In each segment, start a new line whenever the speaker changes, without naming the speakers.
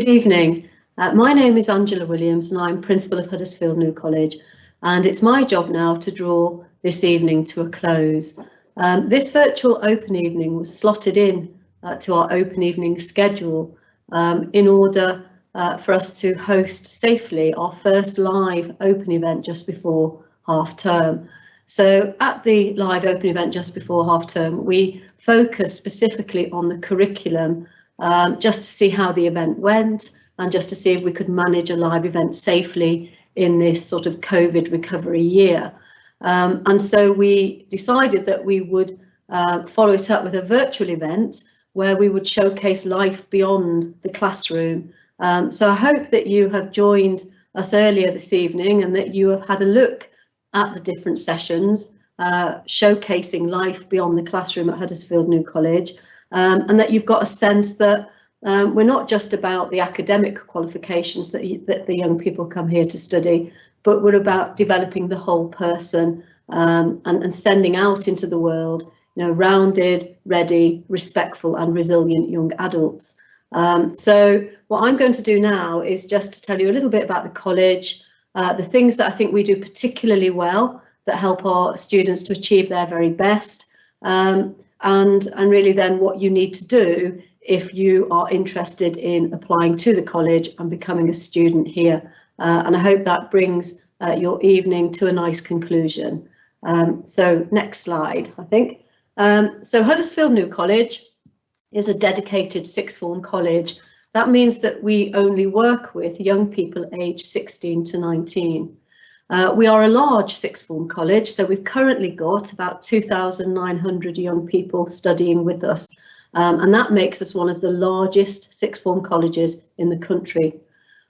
Good evening. My name is Angela Williams and I'm Principal of Huddersfield New College, and it's my job now to draw this evening to a close. This virtual open evening was slotted in to our open evening schedule in order for us to host safely our first live open event just before half term. So at the live open event just before half term, we focused specifically on the curriculum just to see how the event went and just to see if we could manage a live event safely in this sort of COVID recovery year. And so we decided that we would follow it up with a virtual event where we would showcase life beyond the classroom. So I hope that you have joined us earlier this evening and that you have had a look at the different sessions showcasing life beyond the classroom at Huddersfield New College, and that you've got a sense that we're not just about the academic qualifications that the young people come here to study, but we're about developing the whole person and sending out into the world, rounded, ready, respectful and resilient young adults. So what I'm going to do now is just to tell you a little bit about the college, the things that I think we do particularly well that help our students to achieve their very best, and really then what you need to do if you are interested in applying to the college and becoming a student here. And I hope that brings your evening to a nice conclusion. So next slide, I think. So Huddersfield New College is a dedicated sixth form college. That means that we only work with young people aged 16 to 19. We are a large sixth form college, so we've currently got about 2,900 young people studying with us, and that makes us one of the largest sixth form colleges in the country.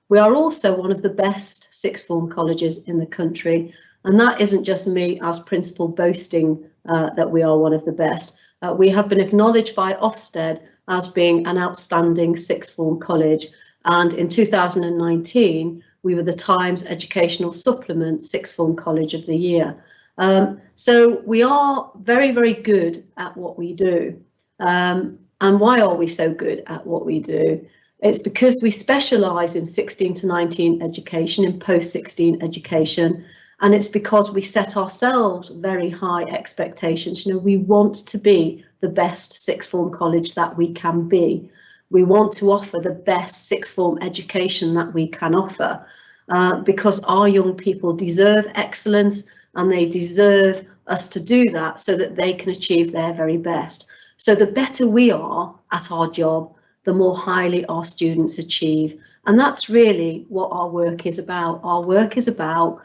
We are also one of the best sixth form colleges in the country, and that isn't just me as principal boasting that we are one of the best. We have been acknowledged by Ofsted as being an outstanding sixth form college, and in 2019 we were the Times Educational Supplement Sixth Form College of the Year. So we are very, very good at what we do. And why are we so good at what we do? It's because we specialise in 16 to 19 education, in post-16 education, and it's because we set ourselves very high expectations. We want to be the best sixth form college that we can be. We want to offer the best sixth form education that we can offer, because our young people deserve excellence and they deserve us to do that so that they can achieve their very best. So the better we are at our job, the more highly our students achieve. And that's really what our work is about. Our work is about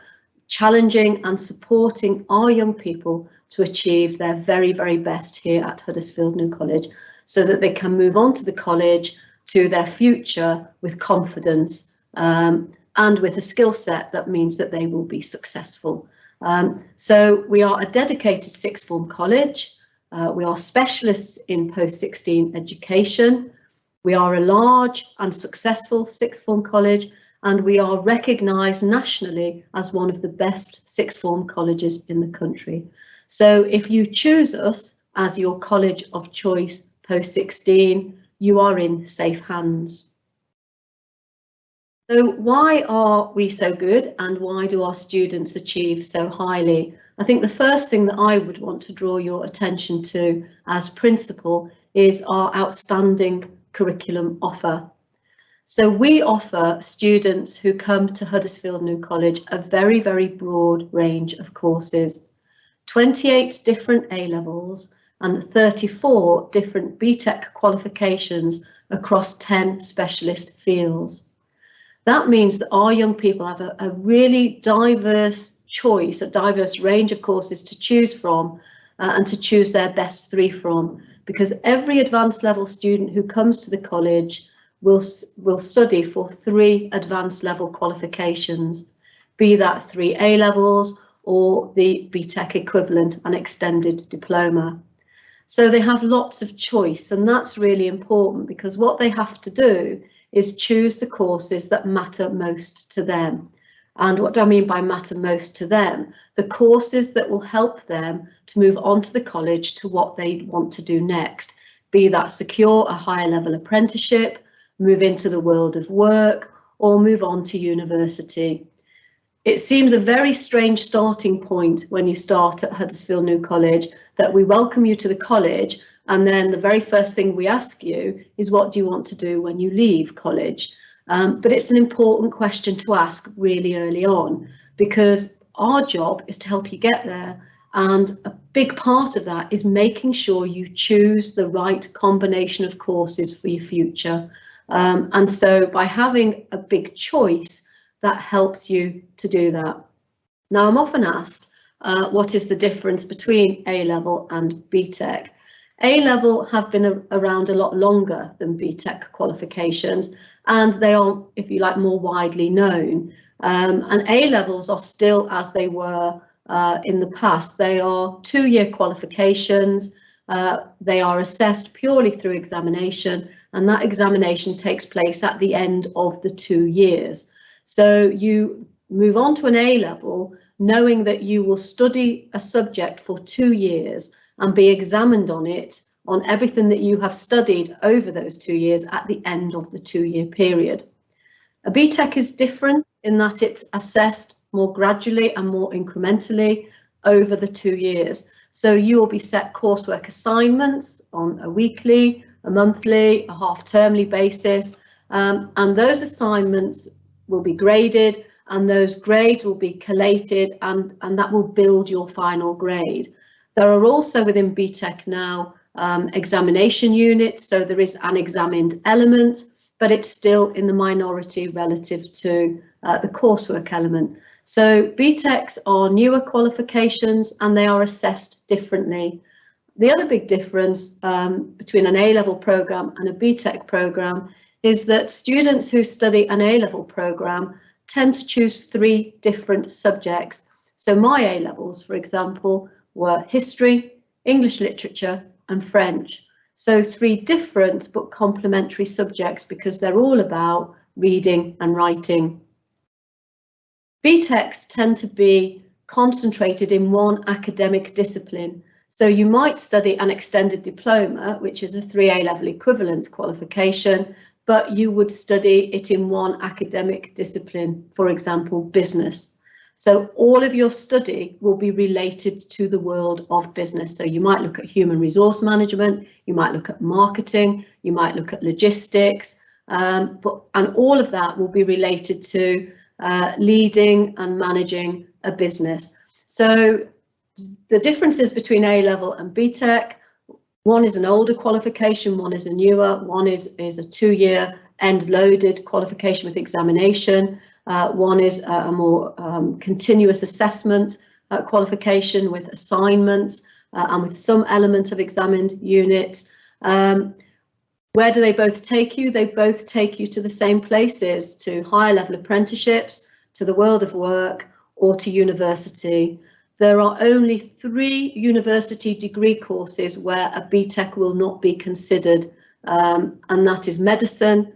challenging and supporting our young people to achieve their very, very best here at Huddersfield New College, so that they can move on to the college, to their future with confidence and with a skill set that means that they will be successful. So we are a dedicated sixth form college. We are specialists in post-16 education. We are a large and successful sixth form college, and we are recognised nationally as one of the best sixth form colleges in the country. So if you choose us as your college of choice post-16, you are in safe hands. So why are we so good and why do our students achieve so highly? I think the first thing that I would want to draw your attention to as principal is our outstanding curriculum offer. So we offer students who come to Huddersfield New College a very, very broad range of courses, 28 different A-levels and 34 different BTEC qualifications across 10 specialist fields. That means that our young people have a really diverse choice, a diverse range of courses to choose from and to choose their best three from, because every advanced level student who comes to the college will study for 3 advanced level qualifications, be that 3 A-levels or the BTEC equivalent, an extended diploma. So they have lots of choice, and that's really important because what they have to do is choose the courses that matter most to them. And what do I mean by matter most to them? The courses that will help them to move on to the college to what they want to do next, be that secure a higher level apprenticeship, move into the world of work, or move on to university. It seems a very strange starting point when you start at Huddersfield New College, that we welcome you to the college and then the very first thing we ask you is, what do you want to do when you leave college? But it's an important question to ask really early on, because our job is to help you get there, and a big part of that is making sure you choose the right combination of courses for your future. And so by having a big choice, that helps you to do that. Now, I'm often asked, what is the difference between A-level and BTEC? A-level have been around a lot longer than BTEC qualifications, and they are, if you like, more widely known. And A-levels are still as they were in the past. They are 2-year qualifications. They are assessed purely through examination, and that examination takes place at the end of the 2 years. So you move on to an A-level knowing that you will study a subject for 2 years and be examined on it, on everything that you have studied over those 2 years at the end of the 2-year period. A BTEC is different in that it's assessed more gradually and more incrementally over the 2 years. So you will be set coursework assignments on a weekly, a monthly, a half-termly basis, and those assignments will be graded, and those grades will be collated, and that will build your final grade. There are also within BTEC now examination units, so there is an examined element, but it's still in the minority relative to the coursework element. So BTECs are newer qualifications and they are assessed differently. The other big difference between an A-level programme and a BTEC programme is that students who study an A-level programme tend to choose 3 different subjects. So my A-levels, for example, were history, English literature and French. So 3 different but complementary subjects because they're all about reading and writing. BTECs tend to be concentrated in one academic discipline. So you might study an extended diploma, which is a 3 A-level equivalent qualification, but you would study it in one academic discipline, for example, business. So all of your study will be related to the world of business. So you might look at human resource management, you might look at marketing, you might look at logistics, and all of that will be related to leading and managing a business. So the differences between A-level and BTEC: one is an older qualification, one is a newer, one is a 2-year end-loaded qualification with examination, one is a more continuous assessment qualification with assignments and with some element of examined units. Where do they both take you? They both take you to the same places, to higher level apprenticeships, to the world of work, or to university. There are only 3 university degree courses where a BTEC will not be considered, and that is medicine,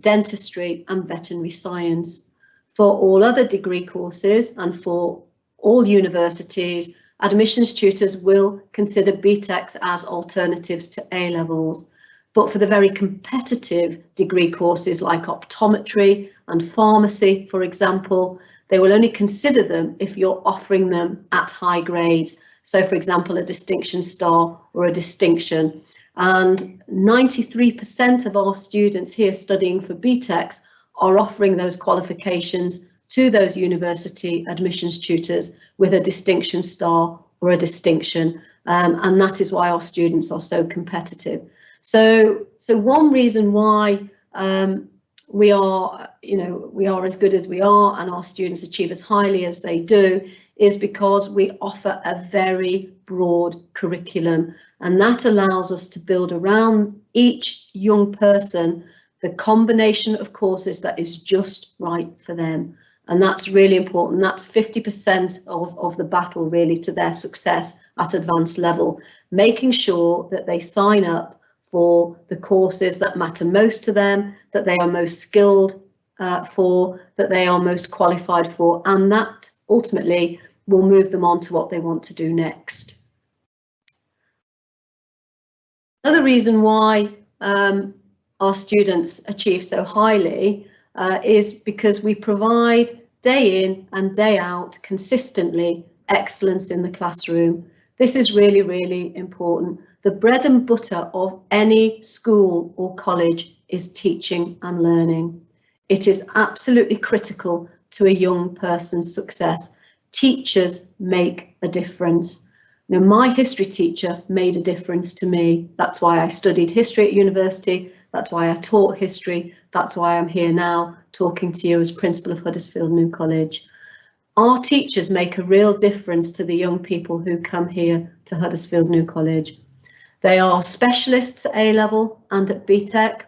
dentistry and veterinary science. For all other degree courses and for all universities, admissions tutors will consider BTECs as alternatives to A-levels. But for the very competitive degree courses like optometry and pharmacy, for example, they will only consider them if you're offering them at high grades. So, for example, a distinction star or a distinction. And 93% of our students here studying for BTECs are offering those qualifications to those university admissions tutors with a distinction star or a distinction. And that is why our students are so competitive. So one reason why we are as good as we are and our students achieve as highly as they do is because we offer a very broad curriculum, and that allows us to build around each young person the combination of courses that is just right for them. And that's really important. That's 50% of the battle really to their success at advanced level, making sure that they sign up for the courses that matter most to them, that they are most skilled for, that they are most qualified for, and that ultimately will move them on to what they want to do next. Another reason why our students achieve so highly is because we provide day in and day out consistently excellence in the classroom. This is really, really important. The bread and butter of any school or college is teaching and learning. It is absolutely critical to a young person's success. Teachers make a difference. Now, my history teacher made a difference to me. That's why I studied history at university. That's why I taught history. That's why I'm here now talking to you as principal of Huddersfield New College. Our teachers make a real difference to the young people who come here to Huddersfield New College. They are specialists at A-level and at BTEC.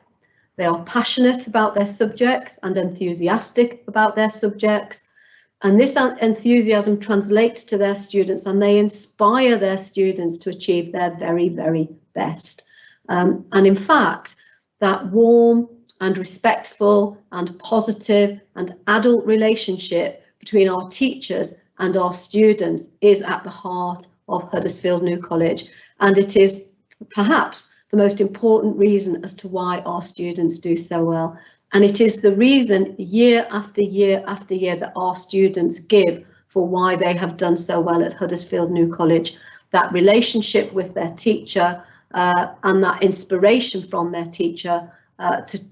They are passionate about their subjects and enthusiastic about their subjects. And this enthusiasm translates to their students, and they inspire their students to achieve their very, very best. And in fact, that warm and respectful and positive and adult relationship between our teachers and our students is at the heart of Huddersfield New College. And it is perhaps the most important reason as to why our students do so well. And it is the reason year after year after year that our students give for why they have done so well at Huddersfield New College. That relationship with their teacher and that inspiration from their teacher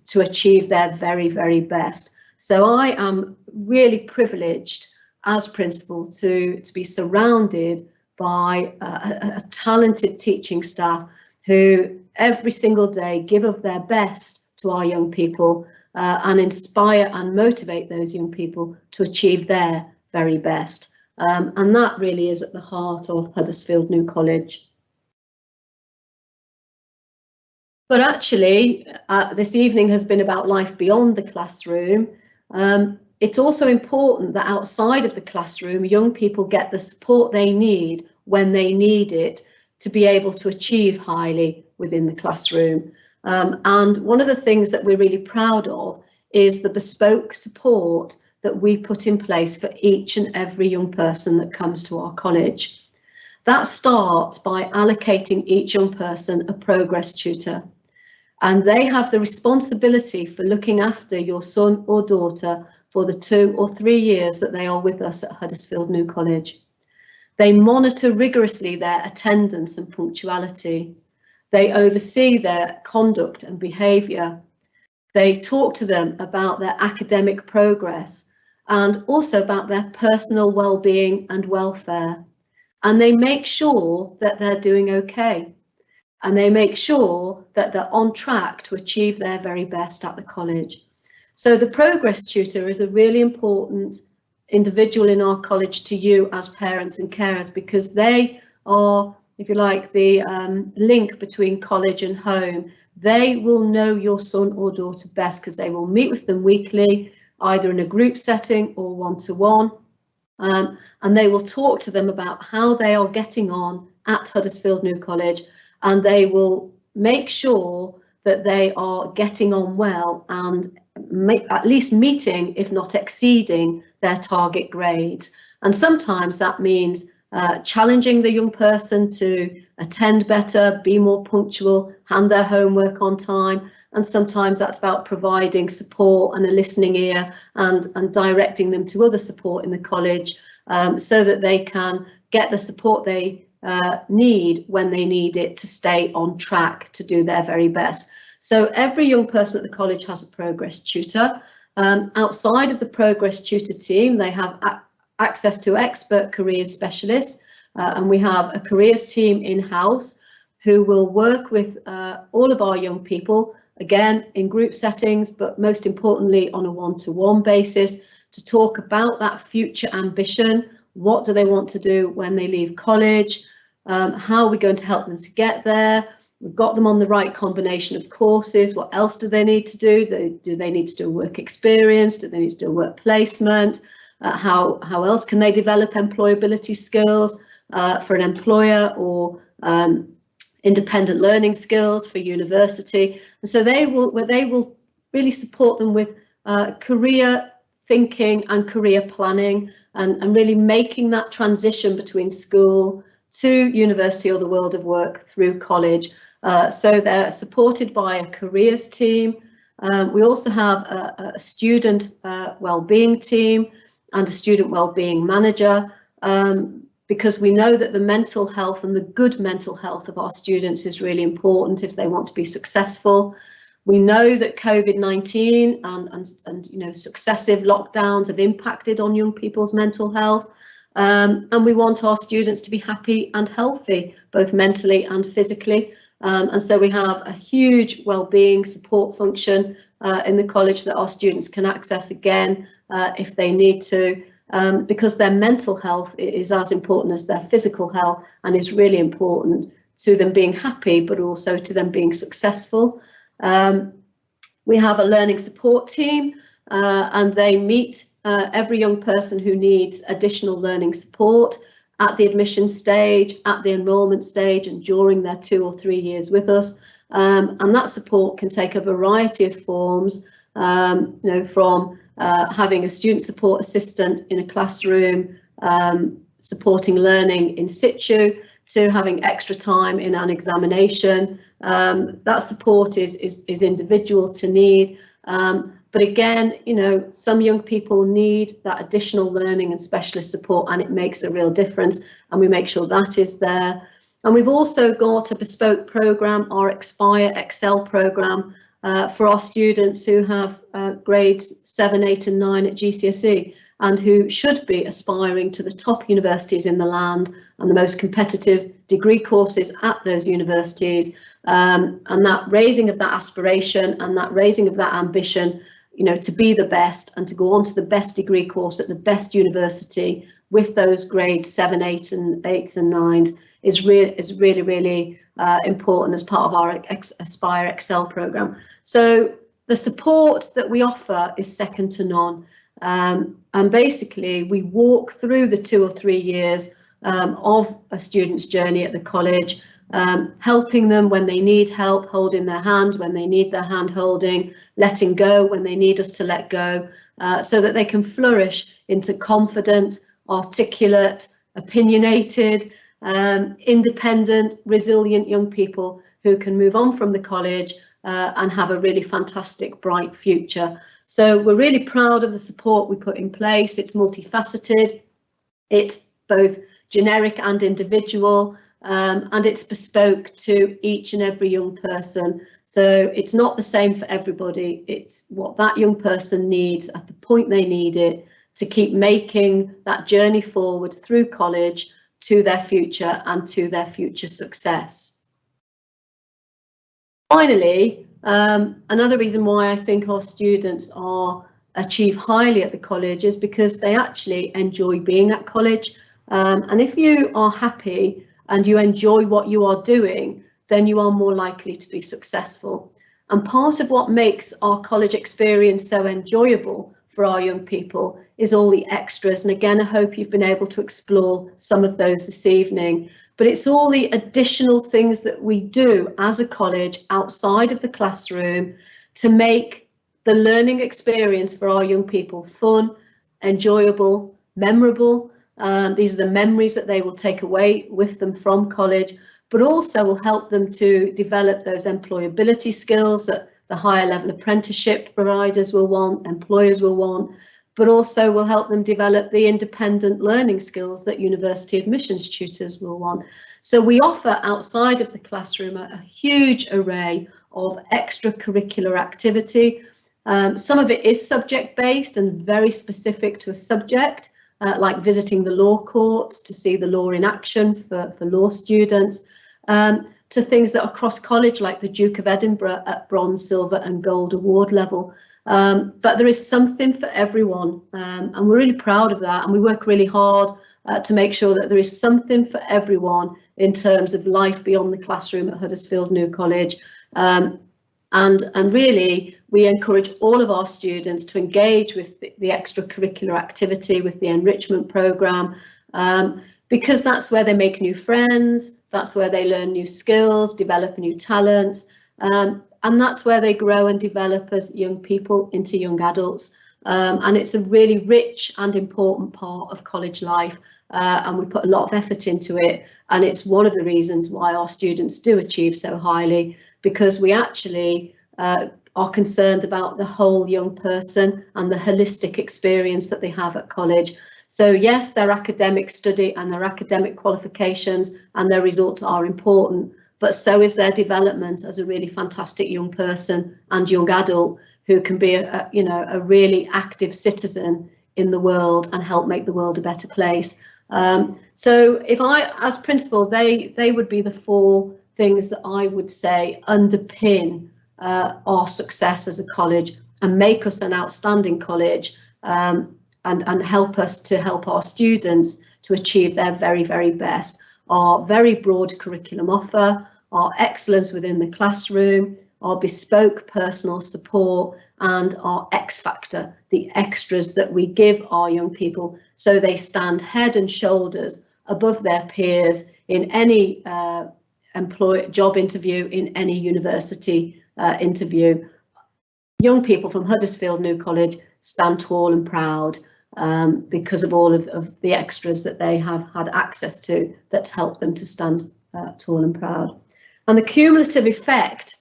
to achieve their very, very best. So I am really privileged as principal to be surrounded by a talented teaching staff who every single day give of their best to our young people and inspire and motivate those young people to achieve their very best. And that really is at the heart of Huddersfield New College. But actually, this evening has been about life beyond the classroom. It's also important that outside of the classroom, young people get the support they need when they need it to be able to achieve highly within the classroom. And one of the things that we're really proud of is the bespoke support that we put in place for each and every young person that comes to our college. That starts by allocating each young person a progress tutor. And they have the responsibility for looking after your son or daughter for the 2 or 3 years that they are with us at Huddersfield New College. They monitor rigorously their attendance and punctuality. They oversee their conduct and behaviour. They talk to them about their academic progress and also about their personal well-being and welfare. And they make sure that they're doing okay. And they make sure that they're on track to achieve their very best at the college. So the progress tutor is a really important individual in our college to you as parents and carers, because they are, if you like, the link between college and home. They will know your son or daughter best because they will meet with them weekly, either in a group setting or one-to-one, and they will talk to them about how they are getting on at Huddersfield New College, and they will make sure that they are getting on well and at least meeting, if not exceeding, their target grades. And sometimes that means challenging the young person to attend better, be more punctual, hand their homework on time. And sometimes that's about providing support and a listening ear and directing them to other support in the college so that they can get the support they need when they need it to stay on track to do their very best. So every young person at the college has a progress tutor. Outside of the progress tutor team, they have access to expert careers specialists, and we have a careers team in-house who will work with all of our young people, again in group settings, but most importantly on a one-to-one basis, to talk about that future ambition. What do they want to do when they leave college? How are we going to help them to get there? We've got them on the right combination of courses. What else do they need to do? Do they need to do a work experience? Do they need to do a work placement? How else can they develop employability skills for an employer, or independent learning skills for university? And so they will really support them with career thinking and career planning, and really making that transition between school to university or the world of work through college. So they're supported by a careers team. We also have a student wellbeing team and a student wellbeing manager, because we know that the mental health and the good mental health of our students is really important if they want to be successful. We know that COVID-19 and successive lockdowns have impacted on young people's mental health, and we want our students to be happy and healthy, both mentally and physically. And so we have a huge wellbeing support function in the college that our students can access again if they need to, because their mental health is as important as their physical health and is really important to them being happy, but also to them being successful. We have a learning support team, and they meet every young person who needs additional learning support at the admission stage, at the enrolment stage, and during their 2 or 3 years with us. And that support can take a variety of forms, from having a student support assistant in a classroom, supporting learning in situ, to having extra time in an examination. That support is individual to need. But again, some young people need that additional learning and specialist support, and it makes a real difference, and we make sure that is there. And we've also got a bespoke programme, our Expire Excel programme, for our students who have grades 7, 8 and 9 at GCSE, and who should be aspiring to the top universities in the land and the most competitive degree courses at those universities. And that raising of that aspiration and that raising of that ambition, to be the best and to go on to the best degree course at the best university with those grades 7, 8 and 9s is really important as part of our Aspire Excel programme. So the support that we offer is second to none. And basically we walk through the 2 or 3 years of a student's journey at the college, helping them when they need help, holding their hand when they need their hand holding, letting go when they need us to let go, so that they can flourish into confident, articulate, opinionated, independent, resilient young people who can move on from the college and have a really fantastic, bright future. So we're really proud of the support we put in place. It's multifaceted, it's both generic and individual, and it's bespoke to each and every young person. So it's not the same for everybody. It's what that young person needs at the point they need it to keep making that journey forward through college to their future and to their future success. Finally, another reason why I think our students achieve highly at the college is because they actually enjoy being at college. And if you are happy and you enjoy what you are doing, then you are more likely to be successful. And part of what makes our college experience so enjoyable for our young people is all the extras. And again, I hope you've been able to explore some of those this evening. But it's all the additional things that we do as a college outside of the classroom to make the learning experience for our young people fun, enjoyable, memorable. These are the memories that they will take away with them from college, but also will help them to develop those employability skills that the higher level apprenticeship providers will want, employers will want, but also will help them develop the independent learning skills that university admissions tutors will want. So we offer outside of the classroom a huge array of extracurricular activity. Some of it is subject based and very specific to a subject, like visiting the law courts to see the law in action for law students, to things that are cross college, like the Duke of Edinburgh at bronze, silver and gold award level. But there is something for everyone, and we're really proud of that, and we work really hard to make sure that there is something for everyone in terms of life beyond the classroom at Huddersfield New College. And really we encourage all of our students to engage with the extracurricular activity, with the enrichment programme, because that's where they make new friends, that's where they learn new skills, develop new talents, and that's where they grow and develop as young people into young adults. And it's a really rich and important part of college life. and we put a lot of effort into it, and it's one of the reasons why our students do achieve so highly, because we actually are concerned about the whole young person and the holistic experience that they have at college. So yes, their academic study and their academic qualifications and their results are important, but so is their development as a really fantastic young person and young adult who can be a really active citizen in the world and help make the world a better place. So if I, as principal, they would be the 4 things that I would say underpin our success as a college and make us an outstanding college, and help us to help our students to achieve their very, very best. Our very broad curriculum offer, our excellence within the classroom, our bespoke personal support, and our X factor, the extras that we give our young people so they stand head and shoulders above their peers in any job interview, in any university interview. Young people from Huddersfield New College stand tall and proud because of all of the extras that they have had access to that's helped them to stand tall and proud. And the cumulative effect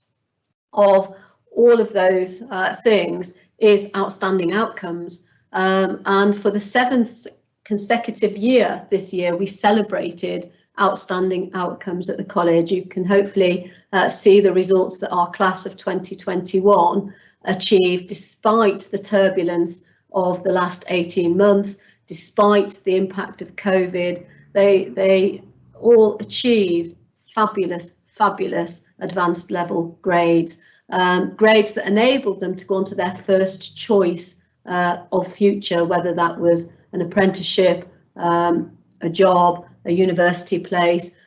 of all of those things is outstanding outcomes. And for the 7th consecutive year this year, we celebrated outstanding outcomes at the college. You can hopefully see the results that our class of 2021 achieved despite the turbulence of the last 18 months, despite the impact of COVID. They all achieved fabulous advanced level grades, grades that enabled them to go on to their first choice of future, whether that was an apprenticeship, a job, a university place.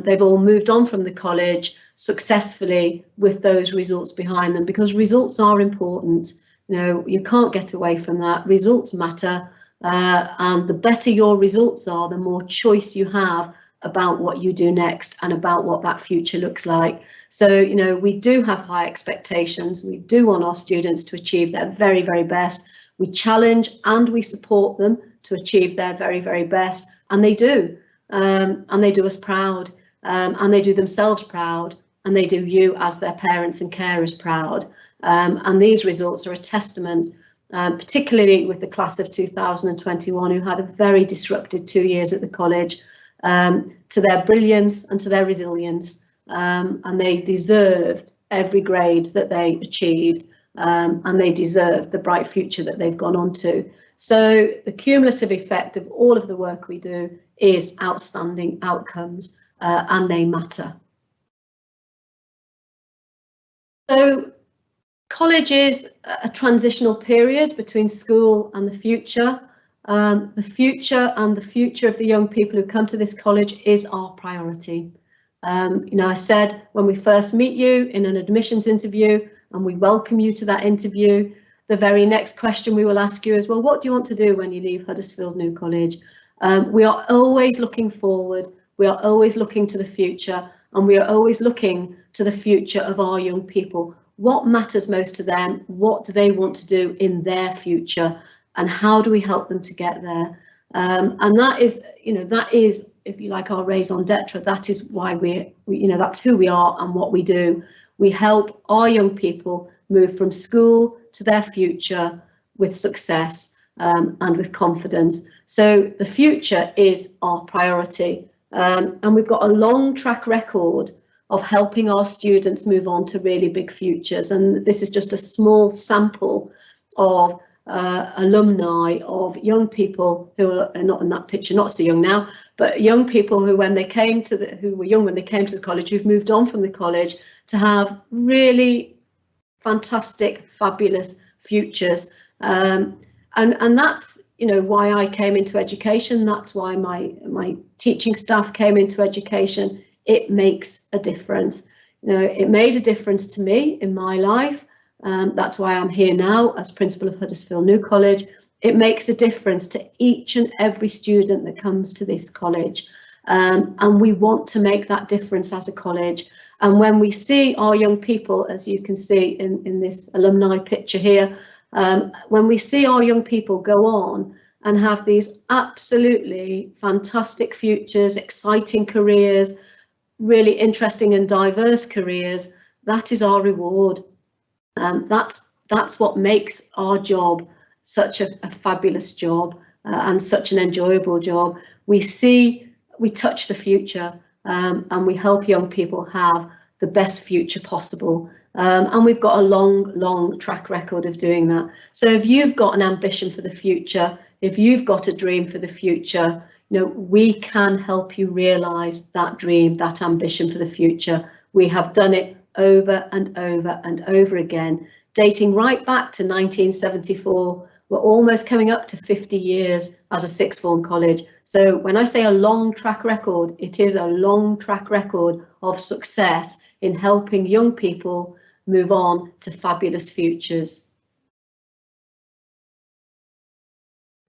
They've all moved on from the college successfully with those results behind them, because results are important. You know, you can't get away from that. Results matter, and the better your results are, the more choice you have about what you do next and about what that future looks like. So, you know, we do have high expectations. We do want our students to achieve their very, very best. We challenge and we support them to achieve their very, very best, and they do. And they do us proud, and they do themselves proud, and they do you as their parents and carers proud. And these results are a testament, particularly with the class of 2021, who had a very disrupted 2 years at the college, to their brilliance and to their resilience, and they deserved every grade that they achieved, and they deserve the bright future that they've gone on to. So the cumulative effect of all of the work we do is outstanding outcomes, and they matter. So college is a transitional period between school and the future. The future and the future of the young people who come to this college is our priority. You know, I said when we first meet you in an admissions interview and we welcome you to that interview, the very next question we will ask you is, well, what do you want to do when you leave Huddersfield New College? We are always looking forward, we are always looking to the future, and we are always looking to the future of our young people. What matters most to them? What do they want to do in their future? And how do we help them to get there? And that is, you know, that is, if you like, our raison d'etre. That is why we, you know, that's who we are and what we do. We help our young people move from school to their future with success and with confidence. So the future is our priority, and we've got a long track record of helping our students move on to really big futures. And this is just a small sample of alumni of young people who are not in that picture, not so young now, but young people who, when they came to the, who were young when they came to the college, who've moved on from the college to have really fantastic, fabulous futures. And that's, you know, why I came into education. That's why my teaching staff came into education. It makes a difference. You know, it made a difference to me in my life. That's why I'm here now as principal of Huddersfield New College. It makes a difference to each and every student that comes to this college. And we want to make that difference as a college. And when we see our young people, as you can see in this alumni picture here, when we see our young people go on and have these absolutely fantastic futures, exciting careers, really interesting and diverse careers, that is our reward. That's what makes our job such a fabulous job and such an enjoyable job. We touch the future, and we help young people have the best future possible. And we've got a long track record of doing that. So if you've got an ambition for the future, if you've got a dream for the future, you know, we can help you realise that dream, that ambition for the future. We have done it over and over and over again, dating right back to 1974. We're almost coming up to 50 years as a sixth form college. So when I say a long track record, it is a long track record of success in helping young people move on to fabulous futures.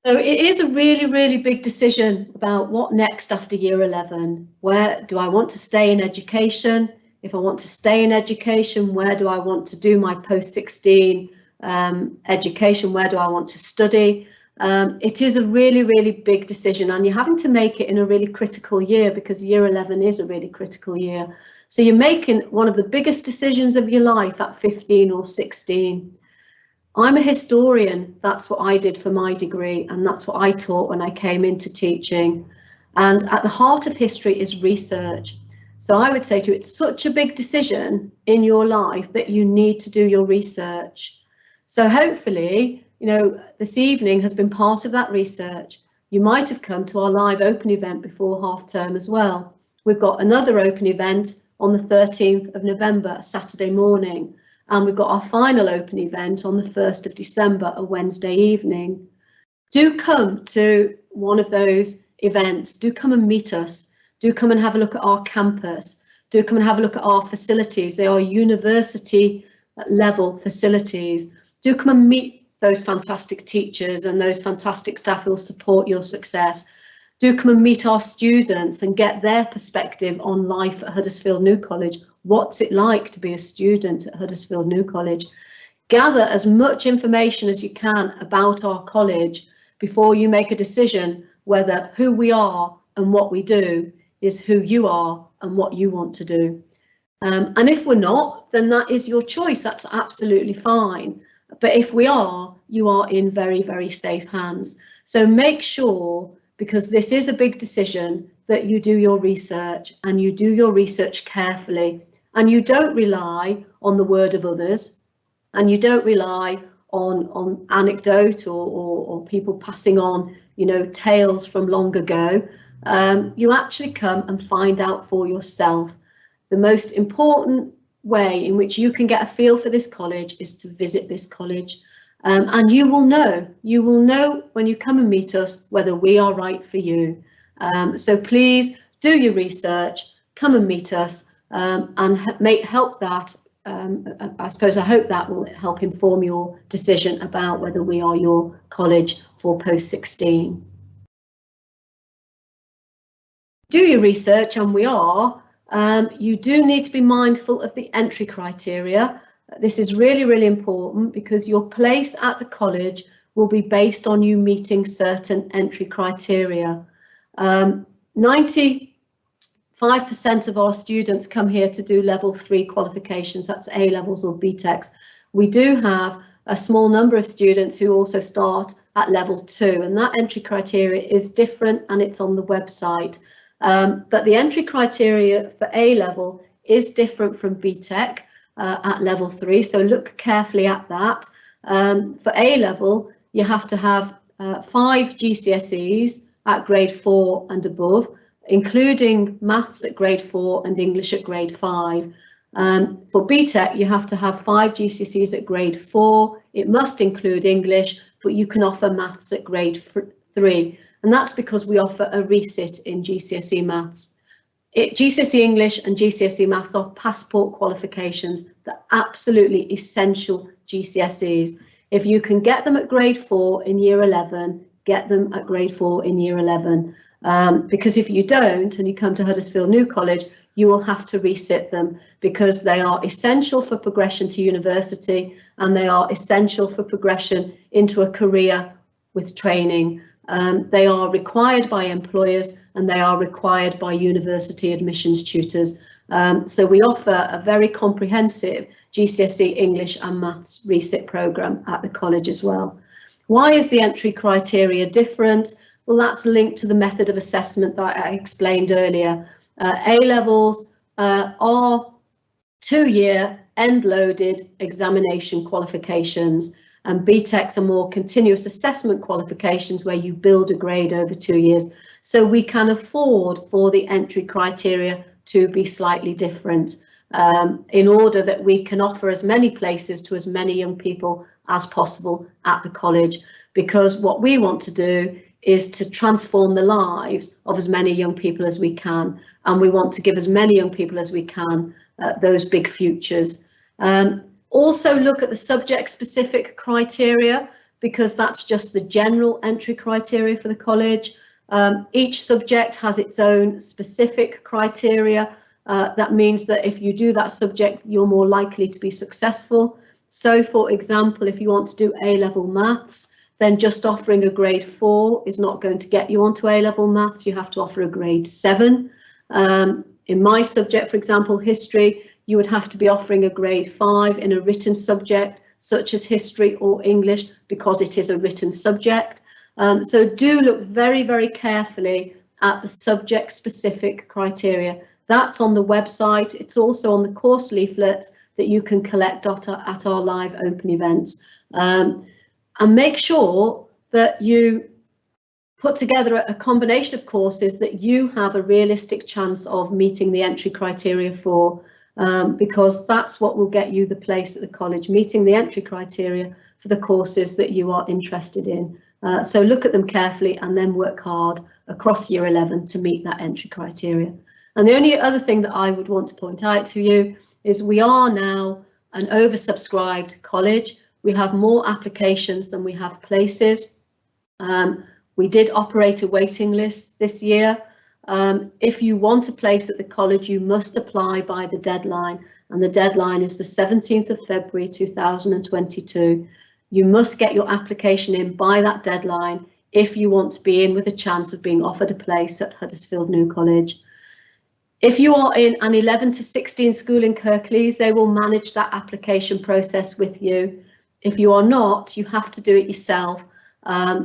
So it is a really big decision about what next after year 11. Where do I want to stay in education? If I want to stay in education, where do I want to do my post-16 education? Where do I want to study? It is a really big decision, and you're having to make it in a really critical year, because year 11 is a really critical year. So you're making one of the biggest decisions of your life at 15 or 16. I'm a historian. That's what I did for my degree, and that's what I taught when I came into teaching. And at the heart of history is research. So I would say to you, it's such a big decision in your life that you need to do your research. So hopefully, you know, this evening has been part of that research. You might have come to our live open event before half term as well. We've got another open event on the 13th of November, Saturday morning. And we've got our final open event on the 1st of December, a Wednesday evening. Do come to one of those events. Do come and meet us. Do come and have a look at our campus. Do come and have a look at our facilities. They are university level facilities. Do come and meet those fantastic teachers and those fantastic staff who will support your success. Do come and meet our students and get their perspective on life at Huddersfield New College. What's it like to be a student at Huddersfield New College? Gather as much information as you can about our college before you make a decision whether who we are and what we do is who you are and what you want to do. And if we're not, then that is your choice. That's absolutely fine. But if we are, you are in very safe hands. So make sure, because this is a big decision, that you do your research, and you do your research carefully, and you don't rely on the word of others, and you don't rely on anecdote or people passing on, you know, tales from long ago. You actually come and find out for yourself. The most important way in which you can get a feel for this college is to visit this college. And you will know when you come and meet us whether we are right for you. So please do your research, come and meet us, and help that. I hope that will help inform your decision about whether we are your college for post-16. Do your research, and we are. You do need to be mindful of the entry criteria. This is really important, because your place at the college will be based on you meeting certain entry criteria. 95% of our students come here to do level 3 qualifications, that's A levels or BTECs. We do have a small number of students who also start at level 2, and that entry criteria is different, and it's on the website. But the entry criteria for A level is different from BTEC at level 3, so look carefully at that. For A level, you have to have 5 GCSEs at grade 4 and above, including maths at grade 4 and English at grade 5. For BTEC, you have to have 5 GCSEs at grade 4. It must include English, but you can offer maths at grade 3. And that's because we offer a resit in GCSE maths. GCSE English and GCSE maths are passport qualifications. They're absolutely essential GCSEs. If you can get them at grade 4 in year 11, get them at grade 4 in year 11. Because if you don't, and you come to Huddersfield New College, you will have to resit them, because they are essential for progression to university, and they are essential for progression into a career with training. They are required by employers and they are required by university admissions tutors. So we offer a very comprehensive GCSE English and Maths resit programme at the college as well. Why is the entry criteria different? Well, that's linked to the method of assessment that I explained earlier. A-levels are 2-year end-loaded examination qualifications, and BTECs are more continuous assessment qualifications where you build a grade over 2 years. So we can afford for the entry criteria to be slightly different in order that we can offer as many places to as many young people as possible at the college, because what we want to do is to transform the lives of as many young people as we can, and we want to give as many young people as we can those big futures. Also look at the subject specific criteria, because that's just the general entry criteria for the college. Each subject has its own specific criteria. That means that if you do that subject, you're more likely to be successful. So for example, if you want to do A-level maths, then just offering a grade 4 is not going to get you onto A-level maths. You have to offer a grade 7. In my subject, for example, history, you would have to be offering a grade 5 in a written subject such as history or English, because it is a written subject. So do look very, very carefully at the subject specific criteria. That's on the website. It's also on the course leaflets that you can collect at our live open events. And make sure that you put together a combination of courses that you have a realistic chance of meeting the entry criteria for, because that's what will get you the place at the college, meeting the entry criteria for the courses that you are interested in. So look at them carefully and then work hard across year 11 to meet that entry criteria. And the only other thing that I would want to point out to you is we are now an oversubscribed college. We have more applications than we have places. We did operate a waiting list this year. If you want a place at the college, you must apply by the deadline, and the deadline is the 17th of February 2022. You must get your application in by that deadline if you want to be in with a chance of being offered a place at Huddersfield New College. If you are in an 11 to 16 school in Kirklees, they will manage that application process with you. If you are not, you have to do it yourself.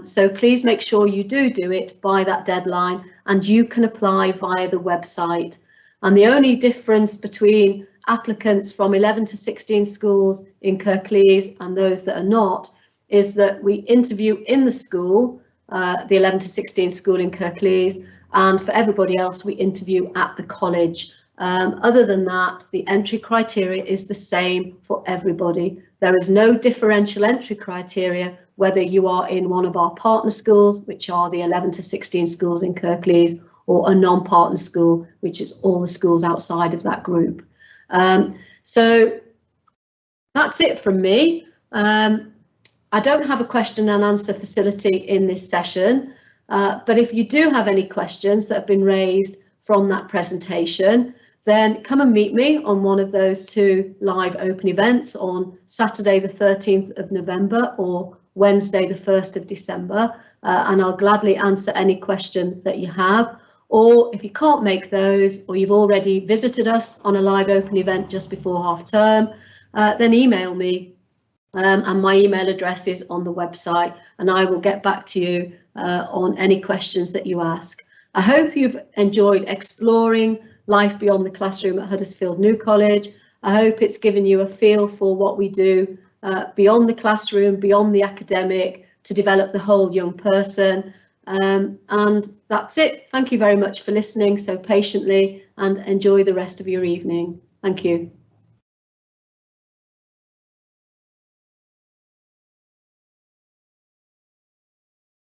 So please make sure you do it by that deadline, and you can apply via the website. And the only difference between applicants from 11 to 16 schools in Kirklees and those that are not is that we interview in the school, the 11 to 16 school in Kirklees, and for everybody else we interview at the college. Other than that, the entry criteria is the same for everybody. There is no differential entry criteria whether you are in one of our partner schools, which are the 11 to 16 schools in Kirklees, or a non-partner school, which is all the schools outside of that group. So that's it from me. I don't have a question and answer facility in this session, but if you do have any questions that have been raised from that presentation, then come and meet me on one of those 2 live open events on Saturday the 13th of November or Wednesday the 1st of December, and I'll gladly answer any question that you have. Or if you can't make those, or you've already visited us on a live open event just before half term, then email me, and my email address is on the website, and I will get back to you on any questions that you ask. I hope you've enjoyed exploring life beyond the classroom at Huddersfield New College. I hope it's given you a feel for what we do beyond the classroom, beyond the academic, to develop the whole young person. And that's it. Thank you very much for listening so patiently, and enjoy the rest of your evening. Thank you.